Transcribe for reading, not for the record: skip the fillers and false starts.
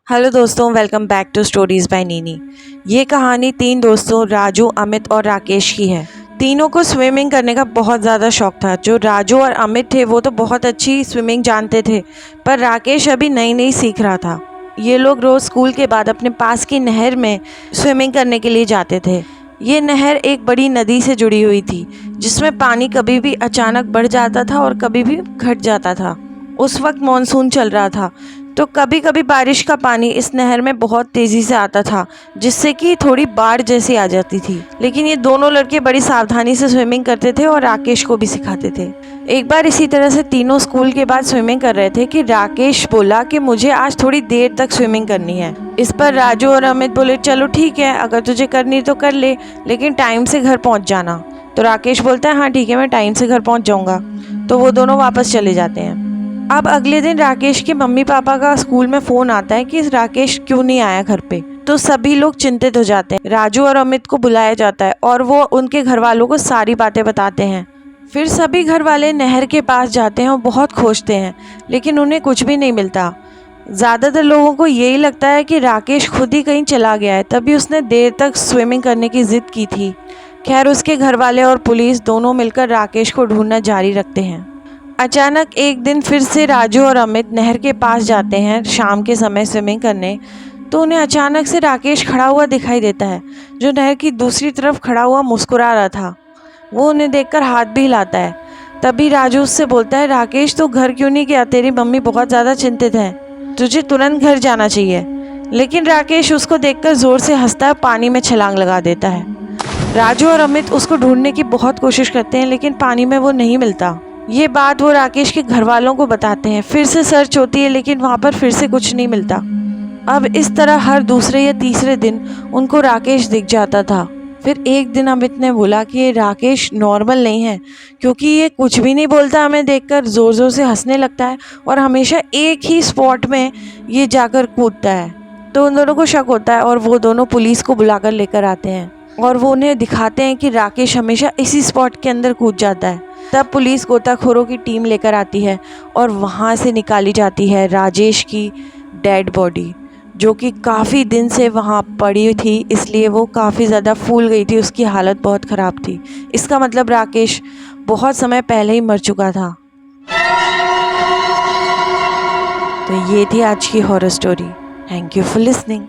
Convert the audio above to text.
Hello दोस्तों, welcome back to stories by Nini. ये कहानी 3 दोस्तों राजू, अमित और राकेश की है। तीनों को स्विमिंग करने का बहुत ज़्यादा शौक था। जो राजू और अमित थे वो तो बहुत अच्छी स्विमिंग जानते थे, पर राकेश अभी नई नई सीख रहा था। ये लोग रोज़ स्कूल के बाद अपने पास की नहर में स्विमिंग करने के लिए जाते थे। ये नहर एक बड़ी नदी से जुड़ी हुई थी, जिसमें पानी कभी भी अचानक बढ़ जाता था और कभी भी घट जाता था। उस वक्त मानसून चल रहा था, तो कभी कभी बारिश का पानी इस नहर में बहुत तेज़ी से आता था, जिससे कि थोड़ी बाढ़ जैसी आ जाती थी। लेकिन ये दोनों लड़के बड़ी सावधानी से स्विमिंग करते थे और राकेश को भी सिखाते थे। एक बार इसी तरह से तीनों स्कूल के बाद स्विमिंग कर रहे थे कि राकेश बोला कि मुझे आज थोड़ी देर तक स्विमिंग करनी है। इस पर राजू और अमित बोले, चलो ठीक है, अगर तुझे करनी तो कर ले, लेकिन टाइम से घर पहुंच जाना। तो राकेश बोलता है, हाँ ठीक है, मैं टाइम से घर पहुंच जाऊंगा। तो वो दोनों वापस चले जाते हैं। अब अगले दिन राकेश के मम्मी पापा का स्कूल में फ़ोन आता है कि राकेश क्यों नहीं आया घर पे। तो सभी लोग चिंतित हो जाते हैं। राजू और अमित को बुलाया जाता है और वो उनके घर वालों को सारी बातें बताते हैं। फिर सभी घर वाले नहर के पास जाते हैं और बहुत खोजते हैं, लेकिन उन्हें कुछ भी नहीं मिलता। ज़्यादातर लोगों को यही लगता है कि राकेश खुद ही कहीं चला गया है, तभी उसने देर तक स्विमिंग करने की ज़िद की थी। खैर, उसके घर वाले और पुलिस दोनों मिलकर राकेश को ढूंढना जारी रखते हैं। अचानक एक दिन फिर से राजू और अमित नहर के पास जाते हैं शाम के समय स्विमिंग करने। तो उन्हें अचानक से राकेश खड़ा हुआ दिखाई देता है, जो नहर की दूसरी तरफ खड़ा हुआ मुस्कुरा रहा था। वो उन्हें देखकर हाथ भी हिलाता है। तभी राजू उससे बोलता है, राकेश तू घर क्यों नहीं गया? तेरी मम्मी बहुत ज़्यादा चिंतित है, तुझे तुरंत घर जाना चाहिए। लेकिन राकेश उसको देखकर ज़ोर से हंसता है, पानी में छलांग लगा देता है। राजू और अमित उसको ढूंढने की बहुत कोशिश करते हैं, लेकिन पानी में वो नहीं मिलता। ये बात वो राकेश के घर वालों को बताते हैं। फिर से सर्च होती है, लेकिन वहाँ पर फिर से कुछ नहीं मिलता। अब इस तरह हर दूसरे या तीसरे दिन उनको राकेश दिख जाता था। फिर एक दिन अमित ने बोला कि ये राकेश नॉर्मल नहीं है, क्योंकि ये कुछ भी नहीं बोलता, हमें देखकर ज़ोर ज़ोर से हंसने लगता है और हमेशा एक ही स्पॉट में ये जाकर कूदता है। तो उन दोनों को शक होता है और वो दोनों पुलिस को बुलाकर लेकर आते हैं और वो उन्हें दिखाते हैं कि राकेश हमेशा इसी स्पॉट के अंदर कूद जाता है। तब पुलिस गोताखोरों की टीम लेकर आती है और वहाँ से निकाली जाती है राजेश की डेड बॉडी, जो कि काफ़ी दिन से वहाँ पड़ी थी, इसलिए वो काफ़ी ज़्यादा फूल गई थी, उसकी हालत बहुत ख़राब थी। इसका मतलब राकेश बहुत समय पहले ही मर चुका था। तो ये थी आज की horror story. Thank you for listening.